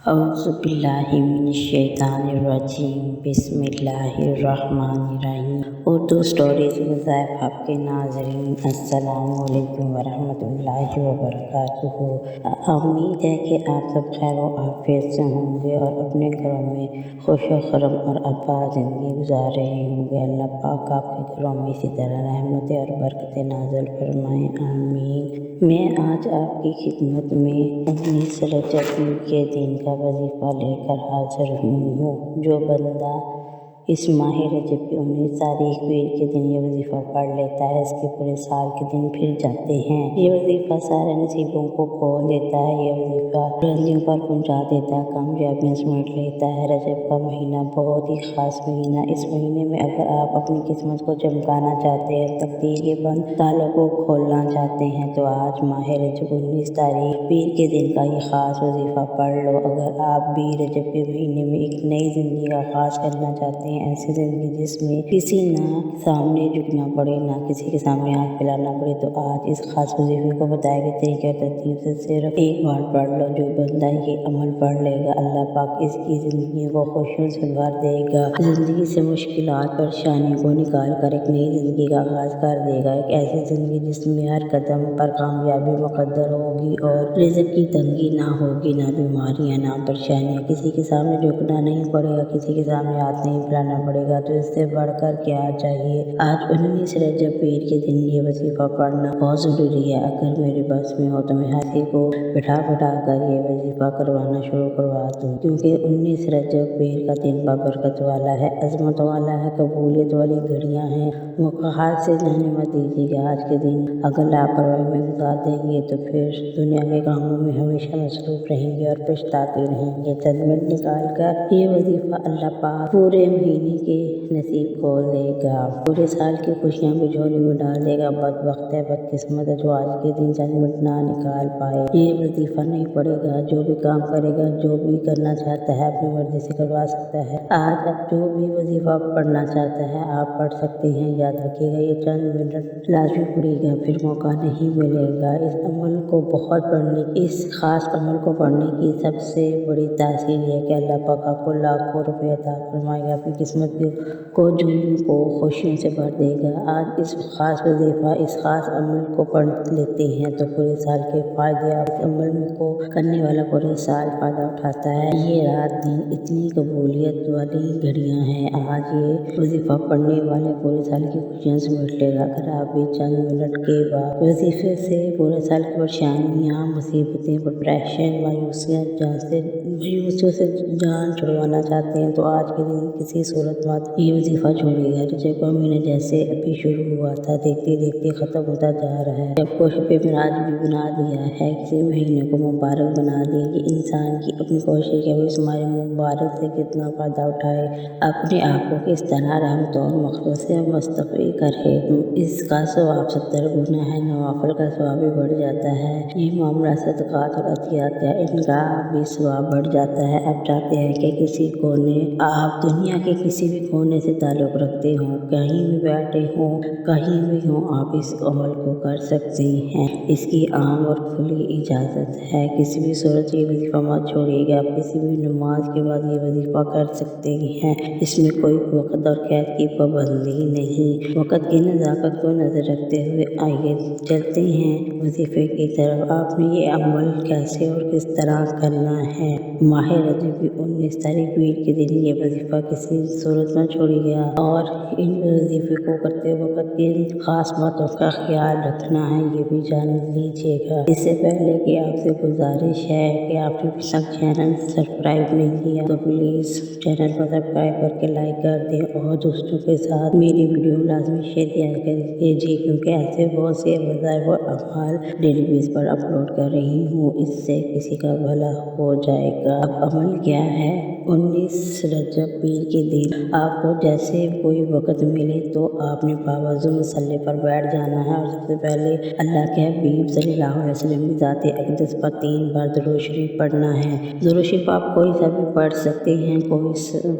اعوذ باللہ من الشیطان الرجیم بسم اللہ الرحمن الرحیم۔ اردو سٹوریز وظائف آپ کے ناظرین، السلام علیکم ورحمۃ اللہ وبرکاتہ۔ امید ہے کہ آپ سب خیر و عافیت سے ہوں گے اور اپنے گھروں میں خوش و خرم اور آباد زندگی گزار رہے ہوں گے۔ اللہ پاک آپ کے گھروں میں اسی طرح رحمتیں اور برکتیں نازل فرمائیں، آمین۔ میں آج آپ کی خدمت میں 19 رجب کے دن کا وظیفہ لے کر حاضر ہوں۔ جو بندہ اس ماہ رجب کی 19 تاریخ پیر کے دن یہ وظیفہ پڑھ لیتا ہے، اس کے پورے سال کے دن پھر جاتے ہیں۔ یہ وظیفہ سارے نصیبوں کو کھول دیتا ہے، یہ وظیفہ بلندیوں پر پہنچا دیتا ہے، کامیابیاں سمیٹ لیتا ہے۔ رجب کا مہینہ بہت ہی خاص مہینہ۔ اس مہینے میں اگر آپ اپنی قسمت کو چمکانا چاہتے ہیں، تقدیر کے بند تالوں کو کھولنا چاہتے ہیں تو آج ماہ رجب 19 تاریخ پیر کے دن کا یہ خاص وظیفہ پڑھ لو۔ اگر آپ بھی رجب کے مہینے میں ایک نئی زندگی کا آغاز کرنا چاہتے ہیں، ایسی زندگی جس میں کسی نہ سامنے جھکنا پڑے، نہ کسی کے سامنے ہاتھ پھیلانا پڑے، تو آج اس خاص وظیفے کو بتائے گئے طریقے اور ترتیب سے صرف ایک بار پڑھ لو۔ جو بندہ یہ عمل پڑھ لے گا، اللہ پاک اس کی زندگی کو خوشیوں سے بھر دے گا، زندگی سے مشکلات پریشانیوں کو نکال کر ایک نئی زندگی کا آغاز کر دے گا۔ ایک ایسی زندگی جس میں ہر قدم پر کامیابی مقدر ہوگی اور رزق کی تنگی نہ ہوگی، نہ بیماریاں، نہ پریشانیاں، کسی کے سامنے جھکنا نہیں پڑے گا، کسی کے سامنے ہاتھ نہیں پھیلانا پڑے گا۔ تو اس سے بڑھ کر کیا چاہیے؟ آج 19 رجب پیر کے دن یہ وظیفہ پڑھنا بہت ضروری ہے۔ اگر میرے بس میں ہو تو میں ہر کسی کو بٹھا کر یہ وظیفہ کروانا شروع کروا دوں، کیونکہ 19 رجب پیر کا دن بابرکت والا ہے، عظمت والا ہے، قبولیت والی گھڑیاں ہیں۔ موقعات سے جانے مت دیجیے گا۔ آج کے دن اگر لاپرواہی میں گزار دیں گے تو پھر دنیا کے کاموں میں ہمیشہ مصروف رہیں گے اور پچھتاتے رہیں گے۔ چند منٹ نکال کر یہ وظیفہ اللہ پاک پورے مہینے کے نصیب کھول دے گا، پورے سال کی خوشیاں بھی جھولی میں ڈال دے گا۔ بدبخت ہے، بدقسمت ہے جو آج کے دن چند منٹ نہ نکال پائے، یہ وظیفہ نہیں پڑھے گا۔ جو بھی کام کرے گا، جو بھی کرنا چاہتا ہے، اپنی مرضی سے کروا سکتا ہے۔ آج اب جو بھی وظیفہ پڑھنا چاہتا ہے آپ پڑھ سکتے ہیں۔ یاد رکھیے گا، یہ چند منٹ لازمی پڑے گا، پھر موقع نہیں ملے گا۔ اس عمل کو اس خاص عمل کو پڑھنے کی سب سے بڑی تاثیر یہ ہے کہ اللہ پاک آپ کو لاکھوں روپے عطا فرمائے گا، اپنی قسمت کو جھولیوں کو خوشیوں سے بھر دے گا۔ آج اس خاص وظیفہ، اس خاص عمل کو پڑھ لیتے ہیں تو پورے سال کے فائدے، اس عمل کو کرنے والا پورے سال فائدہ اٹھاتا ہے۔ یہ رات دن اتنی قبولیت والی گھڑیاں ہیں، آج یہ وظیفہ پڑھنے والے پورے سال کی خوشیاں سمیٹ لے گا۔ اگر آپ بھی چند منٹ کے بعد وظیفے سے پورے سال کی پریشانیاں، مصیبتیں، ڈپریشن، مایوسیوں سے جان چھڑوانا چاہتے ہیں تو آج کے دن کسی صورت مت یہ وظیفہ چھوڑے گا۔ رجب کا مہینہ جیسے ابھی شروع ہوا تھا، دیکھتے دیکھتے ختم ہوتا جا رہا ہے۔ جب کو شب معراج بھی بنا دیا ہے، کسی مہینے کو مبارک بنا دیا۔ یہ انسان کی اپنی کوشش ہے کہ وہ اس ماہ مبارک سے کتنا فائدہ اٹھائے، اپنے آپ کو کس طرح رحمت اور مغفرت سے مستفید کرے۔ اس کا ثواب 70 گنا ہے، نوافل کا ثواب بھی بڑھ جاتا ہے۔ یہ معاملہ صدقات اور عطیات کا، ان کا بھی ثواب بڑھ جاتا ہے۔ آپ چاہتے ہیں کہ آپ دنیا کے کسی بھی کونے سے تعلق رکھتے ہوں، کہیں بھی بیٹھے ہوں، کہیں بھی ہوں، آپ اس عمل کو کر سکتے ہیں۔ اس کی عام اور کھلی اجازت ہے، کسی بھی صورت یہ وظیفہ مت چھوڑیے گا۔ آپ کسی بھی نماز کے بعد یہ وظیفہ کر سکتے ہیں، اس میں کوئی وقت اور قید کی پابندی نہیں۔ وقت کی نزاکت کو نظر رکھتے ہوئے آئیے چلتے ہیں وظیفے کی طرف۔ آپ نے یہ عمل کیسے اور کس طرح کرنا ہے؟ ماہ رجب کی 19 تاریخ پیر کے دن یہ وظیفہ کسی صورت میں چھوڑیے گا اور ان وظیفے کو کرتے وقت کن خاص باتوں کا خیال رکھنا ہے یہ بھی جان لیجیے گا۔ اس سے پہلے کہ آپ سے گزارش ہے کہ آپ نے ابھی تک چینل سبسکرائب نہیں کیا تو پلیز چینل کو سبسکرائب کر کے لائک کر دیں اور دوستوں کے ساتھ میری ویڈیو لازمی شیئر کیا کیجیے، کیونکہ ایسے بہت سے وظائف اور اعمال ڈیلی بیس پر اپلوڈ کر رہی ہوں، اس سے کسی کا بھلا ہو جائے گا۔ اب عمل کیا ہے؟ 19 رجب پیر کے دن آپ کو جیسے کوئی وقت ملے تو آپ نے باوضو مصلی پر بیٹھ جانا ہے اور سب سے پہلے اللہ کے حبیب صلی اللہ علیہ وسلم کی ذات اقدس پر 3 بار درود شریف پڑھنا ہے۔ درود شریف آپ کوئی سا بھی پڑھ سکتے ہیں، کوئی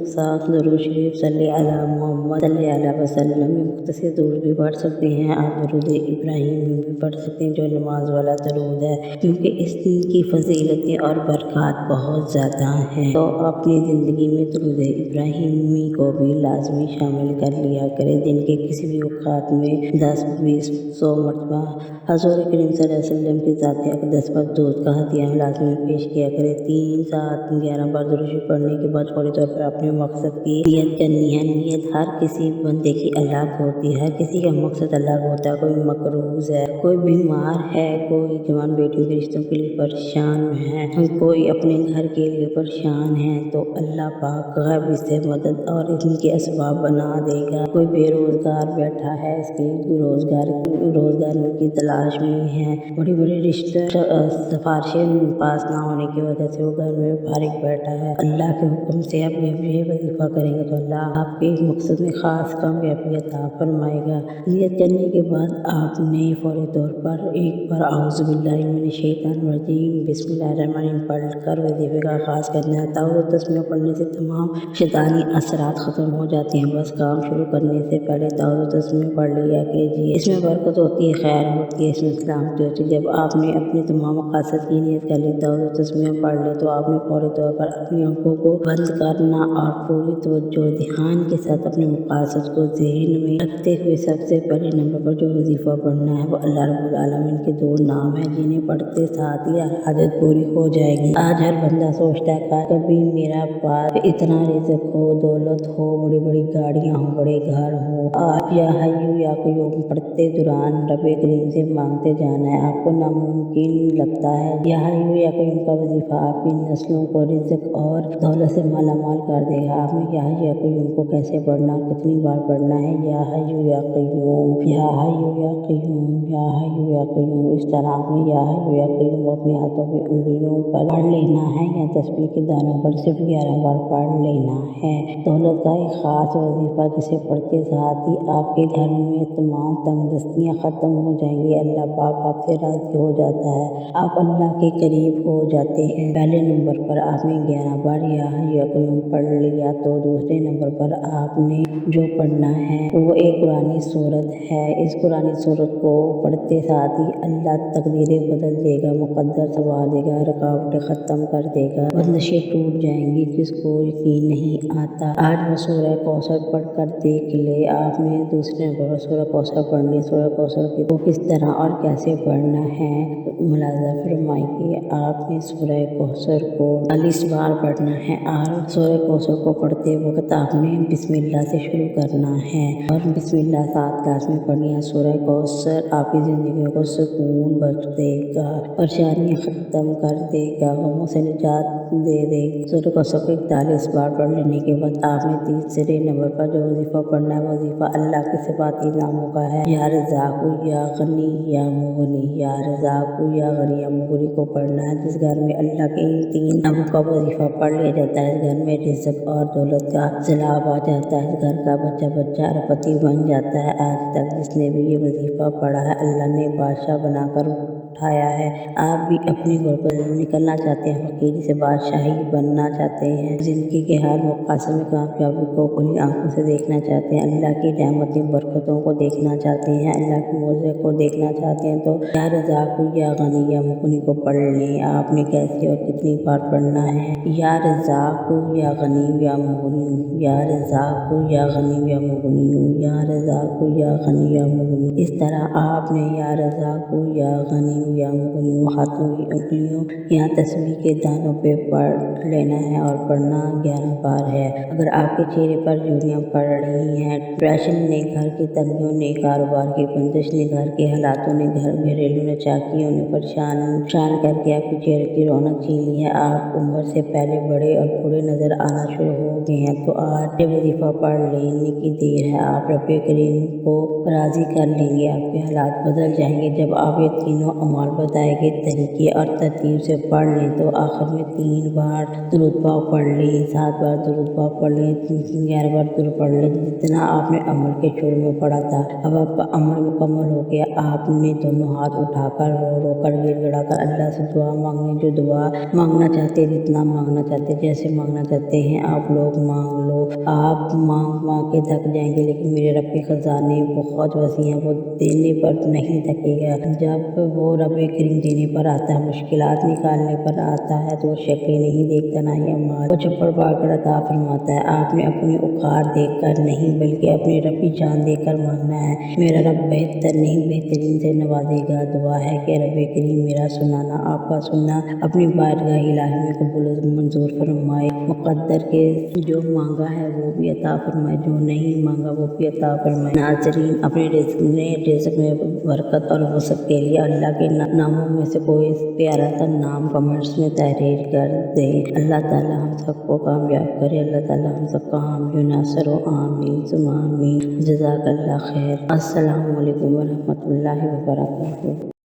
سا درود شریف صلی علی محمد صلی اللہ علیہ وسلم میں مختصر درود بھی पढ़ सकते हैं, आप दरूद इब्राहिम में भी पढ़ सकते हैं जो नमाज वाला दरूद है, क्योंकि इस दिन की फजीलतें और बरक़ात बहुत ज़्यादा हैं। तो अपनी ज़िंदगी में दरूद इब्राहिमी को भी लाजमी शामिल कर लिया करें। दिन के किसी भी औक़ात में 10, 20, 100 मरतबा हज़ूर करीम सल्लल्लाहु अलैहि वसल्लम की ज़ात अक़दस पर दूध का हदिया लाज़मी पेश किया करें। 3, 7, 11 बार दुरूद शरीफ पढ़ने के बाद फौरी तौर पर अपने मकसद की नियत करनी है। नियत हर किसी बंदे की अलग होती है, हर किसी का मकसद अलग होता है। कोई मकरूज़ है, कोई बीमार है, कोई जवान बेटियों के रिश्तों के लिए परेशान है, कोई अपने घर के लिए परेशान है, तो अल्लाह पाक गैब से मदद और इनके असबाब बना देगा। कोई बेरोज़गार बैठा है, इसकी रोज़गार की तलाश में है, बड़ी बड़ी रिश्ते सिफारिशें पास ना होने की वजह से वो घर में फारिग बैठा है, अल्लाह के हुक्म से आप ये वजीफ़ा करेंगे तो अल्लाह आपके मकसद में ख़ास कामयाबी अता फरमाएगा। नियत करने के बाद आपने फौरी तौर पर एक बार औज़ु बिल्लाहि मिनश शैतानिर रजीम बिस्मिल्लाहिर्रहमानिर्रहीम पढ़ कर वजीफ़े का आगाज़ करना है। दाऊद तस्मीह पढ़ने से तमाम शैतानी असरात ख़त्म हो जाते हैं। बस काम शुरू करने से पहले दाऊद तस्मीह पढ़ लिया कीजिए, इसमें बरकत होती है, खैर होती है, इसमें सलामती होती है। जब आपने अपने तमाम मक़ासद की नियत कर ली, दाऊद तस्मीह पढ़ ले, तो आपने फौरी तौर पर अपनी आँखों को बंद करना और पूरी तवज्जो ध्यान के साथ अपने मक़ासद को ज़हन में रखते हुए सबसे पहले नंबर पर जो वजीफ़ा पढ़ना है वो अल्लाह रब्बुल आलमीन के 2 नाम हैं, जिन्हें पढ़ते साथ ही हाजत पूरी हो जाएगी। आज हर बंदा सोचता है कभी मेरा पास इतना रिज़्क़ हो, दौलत हो, बड़ी बड़ी गाड़ियाँ हो, बड़े घर हो, आप या हय्यू या क़य्यूम पढ़ते दौरान रब्बे करीम से मांगते जाना है। आपको नामुमकिन लगता है। या हय्यू या क़य्यूम का वजीफ़ा आपकी नस्लों को रिज़्क़ और दौलत से मालामाल कर देगा। आपने या हय्यू या क़य्यूम को कैसे पढ़ना, कितनी बार पढ़ना है? या हय्यू या क़य्यूम, या हय्यू या क़य्यूम, या हय्यू या क़य्यूम। इस तरह आपने या हय्यू या क़य्यूम अपने हाथों की उंगलियों पर पढ़ लेना है या तस्बीह के दानों पर सिर्फ 11 बार पढ़ लेना है। दौलत का एक ख़ास वजीफ़ा जिसे पढ़ते साथ ही आपके घर में तमाम तंगदस्तियाँ ख़त्म हो जाएंगी। अल्लाह पाक आपसे राज़ी हो जाता है, आप अल्लाह के करीब हो जाते हैं। पहले नंबर पर आपने 11 बार या हय्यू या क़य्यूम पढ़ लिया, तो दूसरे नंबर पर आपने जो पढ़ना है वो एक कुरानी सूरत है। इस कुरानी सूरत को पढ़ते साथ ही अल्लाह तकदीरें बदल देगा, मुक़द्दर संवार देगा, रुकावटें ख़त्म कर देगा, बंदिशें टूट जाएंगी जिसको यकीन नहीं आता। आज वो सूरह कौसर पढ़ कर देख ले। आपने दूसरे नंबर पर सूरह कौसर पढ़नी। सूरह कौसर को किस तरह और कैसे पढ़ना है मुलाज़ा फरमाइए। आपने सूरह कौसर को 40 बार पढ़ना है और सूरह कौसर को पढ़ते वक्त आपने बिस्मिल्लाह से शुरू करना है और बिस्मिल्लाह साथ लाज़मी पढ़नी है। सूरह कौसर आपकी ज़िंदगी को सुकून बख्श देगा, परेशानियाँ ख़त्म कर देगा, गमों से निजात दे देगा। सूरह कौसर को 41 बार पढ़ लेने के बाद आपने तीसरे नंबर पर जो वजीफ़ा पढ़ना है, वजीफ़ा अल्लाह के सिफ़ाती नामों का है। या रज़ाक़ु या गनी या मुग़नी, या रज़ाक़ु या गनी या मुग़नी को पढ़ना है। जिस घर में अल्लाह के इन 3 नामों का वजीफ़ा पढ़ लिया जाता है, इस घर में रिज़्क़ और दौलत का सैलाब आ जाता है, इस घर का बच्चा अरबपति बन जाता है। आज तक जिसने भी ये वजीफ़ा पढ़ा है, अल्लाह ने बादशाह बनाकर उठाया है। आप भी अपनी गुर्बत से निकलना चाहते हैं, फ़कीरी से बादशाही बनना चाहते हैं, ज़िंदगी के हर मक़ासद में कामयाबी को खुली आँखों से देखना चाहते हैं, अल्लाह की रहमतें बरकतों को देखना चाहते हैं, अल्लाह के मौज़े को देखना चाहते हैं, तो या रज़ाक़ु या गनी या मुग़नी को पढ़ लें। आपने कैसे और कितनी बार पढ़ना है? या रज़ाक़ु या गनी या मुग़नी, या रज़ाक़ु या गनी या मुग़नी, या रज़ाक़ु या गनी या मुग़नी। इस तरह आपने या रज़ाक़ु या गनी या मुग़नी हाथों की उंगलियों या तस्बीह के दानों पे पढ़ लेना है और पढ़ना 11 बार है। अगर आपके चेहरे पर झुर्रियाँ पड़ रही हैं, डिप्रेशन ने, घर की तंगियों ने, कारोबार की बंदिश ने, घर के हालातों ने, घरेलू नचाकियों ने परेशान करके आपके चेहरे की रौनक छीन ली है, आप उम्र से पहले बड़े और बूढ़े नजर आना शुरू हो गए हैं, तो आज ये वजीफ़ा पढ़ लेने की देर है। आप रब्बे करीम को राज़ी कर लेंगे, आपके हालात बदल जाएंगे जब आप ये तीनों कमाल बताए गए तरीके और तरतीब से पढ़ लें तो आखिर में 3 बार दुरूद पाक पढ़ लें, 7 बार दुरूद पाक पढ़ लें, 11 बार दुरूद पढ़ लें, जितना आपने अमल के शुरू में पढ़ा था। अब आपका अमल मुकम्मल हो गया। आपने दोनों हाथ उठाकर रो कर गिड़गिड़ा कर अल्लाह से दुआ मांगनी, जो दुआ मांगना चाहते, जितना मांगना चाहते, जैसे मांगना चाहते हैं आप लोग मांग लो। आप मांग के थक जाएंगे, लेकिन मेरे रब के खजाने बहुत वसी हैं, वो देने पर नहीं थकेगा। जब वो रब करीम देने पर आता है, मुश्किलात निकालने पर आता है, तो वो शक्लें नहीं देखता, ना ही अमाल, वो चप्पड़ पाकर अता फरमाता है। आपने अपनी औकात देखकर नहीं, बल्कि अपनी रब की जान देकर मांगना है। मेरा रब बेहतर नहीं बेहतरीन से नवाजेगा। दुआ है कि रब करीम मेरा सुनाना, आपका सुनना अपनी बारगाह इलाही में कबूल मंजूर फरमाए। मुक़द्दर के जो मांगा है वो भी अता फरमाए, जो नहीं मांगा वो भी अता फरमाए। नाज़रीन, अपने रिज़्क़ में बरकत और वसअत के लिए अल्लाह के नामों में से कोई प्यारा सा नाम कमेंट्स में तहरीर कर दें। अल्लाह ताला हम सबको कामयाब करे। अल्लाह ताला हम सबका हामी नासर हो। आमीन सुम्मा आमीन। जज़ाकल्लाह खैर। अस्सलामु अलैकुम व रहमतुल्लाहि व बरकातुहू।